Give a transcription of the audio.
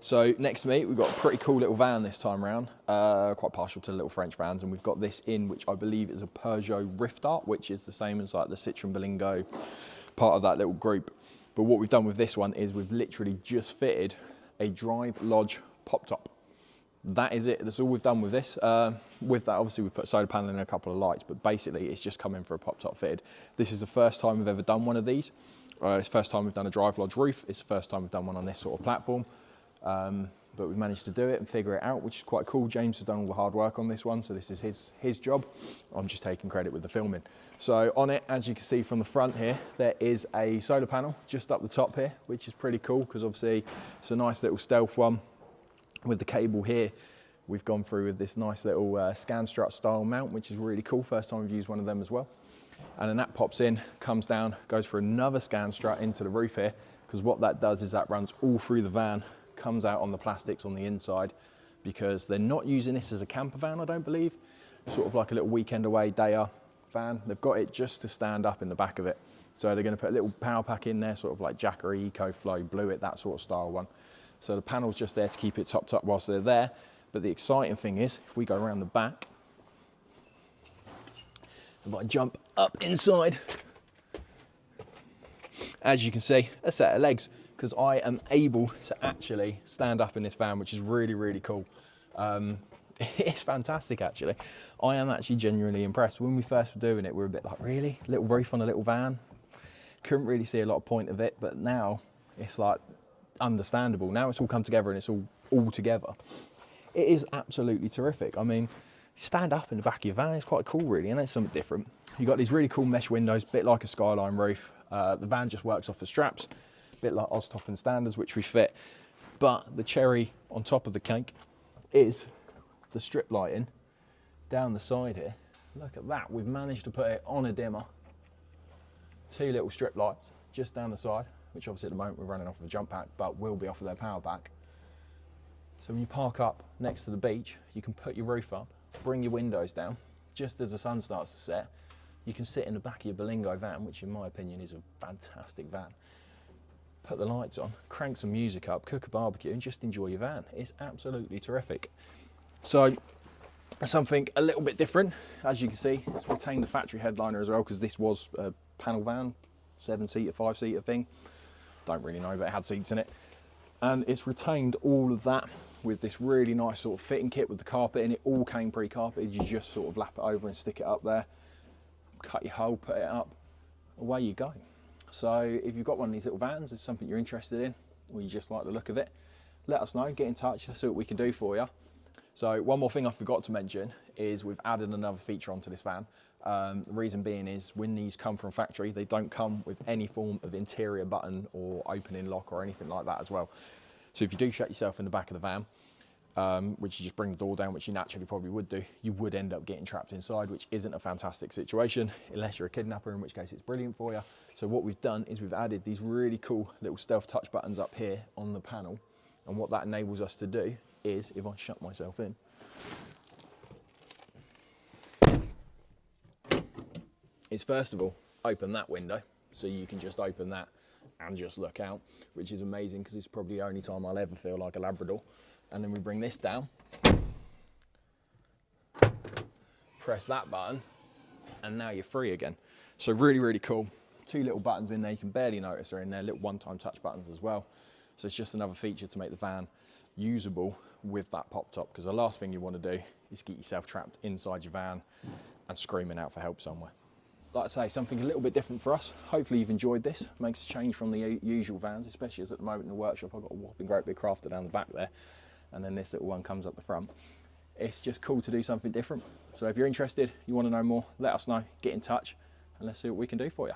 So next to me, we've got a pretty cool little van this time around, quite partial to the little French vans, and we've got this in, which I believe is a Peugeot Rifter, which is the same as like the Citroen Berlingo, part of that little group. But what we've done with this one is we've literally just fitted a DriveLodge pop top. That is it, that's all we've done with this. With that, obviously we put a solar panel in and a couple of lights, but basically it's just come in for a pop top fitted. This is the first time we've ever done one of these. It's the first time we've done a DriveLodge roof. It's the first time we've done one on this sort of platform. But we've managed to do it and figure it out, which is quite cool. James has done all the hard work on this one, so this is his job. I'm just taking credit with the filming. So on it, as you can see from the front here, there is a solar panel just up the top here, which is pretty cool because obviously it's a nice little stealth one. With the cable here, we've gone through with this nice little scan strut style mount, which is really cool. First time we've used one of them as well. And then that pops in, comes down, goes for another scan strut into the roof here, because what that does is that runs all through the van, comes out on the plastics on the inside, because they're not using this as a camper van, I don't believe. Sort of like a little weekend away, day van. They've got it just to stand up in the back of it. So they're going to put a little power pack in there, sort of like Jackery, EcoFlow, Blue It, that sort of style one. So the panel's just there to keep it topped up whilst they're there. But the exciting thing is, if we go around the back, if I jump up inside, as you can see, a set of legs, because I am able to actually stand up in this van, which is really, really cool. It's fantastic, actually. I am actually genuinely impressed. When we first were doing it, we were a bit like, really? Little roof on a little van? Couldn't really see a lot of point of it, but now it's like understandable. Now it's all come together and it's all together. It is absolutely terrific. I mean, stand up in the back of your van, it's quite cool really, and it's something different. You've got these really cool mesh windows, bit like a Skyline roof. The van just works off the straps, bit like Oztop and Standards, which we fit. But the cherry on top of the cake is the strip lighting down the side here. Look at that, we've managed to put it on a dimmer. 2 little strip lights just down the side, which obviously at the moment we're running off of a jump pack, but will be off of their power pack. So when you park up next to the beach, you can put your roof up, bring your windows down, just as the sun starts to set. You can sit in the back of your Berlingo van, which in my opinion is a fantastic van. Put the lights on, crank some music up, cook a barbecue, and just enjoy your van. It's absolutely terrific. So something a little bit different, as you can see, it's retained the factory headliner as well, because this was a panel van, 7-seater, 5-seater thing. Don't really know, but it had seats in it. And it's retained all of that with this really nice sort of fitting kit with the carpet in it. All came pre-carpeted. You just sort of lap it over and stick it up there, cut your hole, put it up, away you go. So if you've got one of these little vans, it's something you're interested in, or you just like the look of it, let us know, get in touch, let's see what we can do for you. So one more thing I forgot to mention is we've added another feature onto this van. The reason being is when these come from factory, they don't come with any form of interior button or opening lock or anything like that as well. So if you do shut yourself in the back of the van, which you just bring the door down, which you naturally probably would do, you would end up getting trapped inside, which isn't a fantastic situation, unless you're a kidnapper, in which case it's brilliant for you. So what we've done is we've added these really cool little stealth touch buttons up here on the panel. And what that enables us to do is, if I shut myself in, is first of all, open that window. So you can just open that and just look out, which is amazing because it's probably the only time I'll ever feel like a Labrador. And then we bring this down, press that button, and now you're free again. So really, really cool. 2 little buttons in there, you can barely notice they're in there, little one-time touch buttons as well. So it's just another feature to make the van usable with that pop top, because the last thing you want to do is get yourself trapped inside your van and screaming out for help somewhere. Like I say, something a little bit different for us. Hopefully you've enjoyed this. Makes a change from the usual vans, especially as at the moment in the workshop I've got a whopping great big crafter down the back there, and then this little one comes up the front. It's just cool to do something different. So if you're interested, you want to know more, let us know, get in touch, and let's see what we can do for you.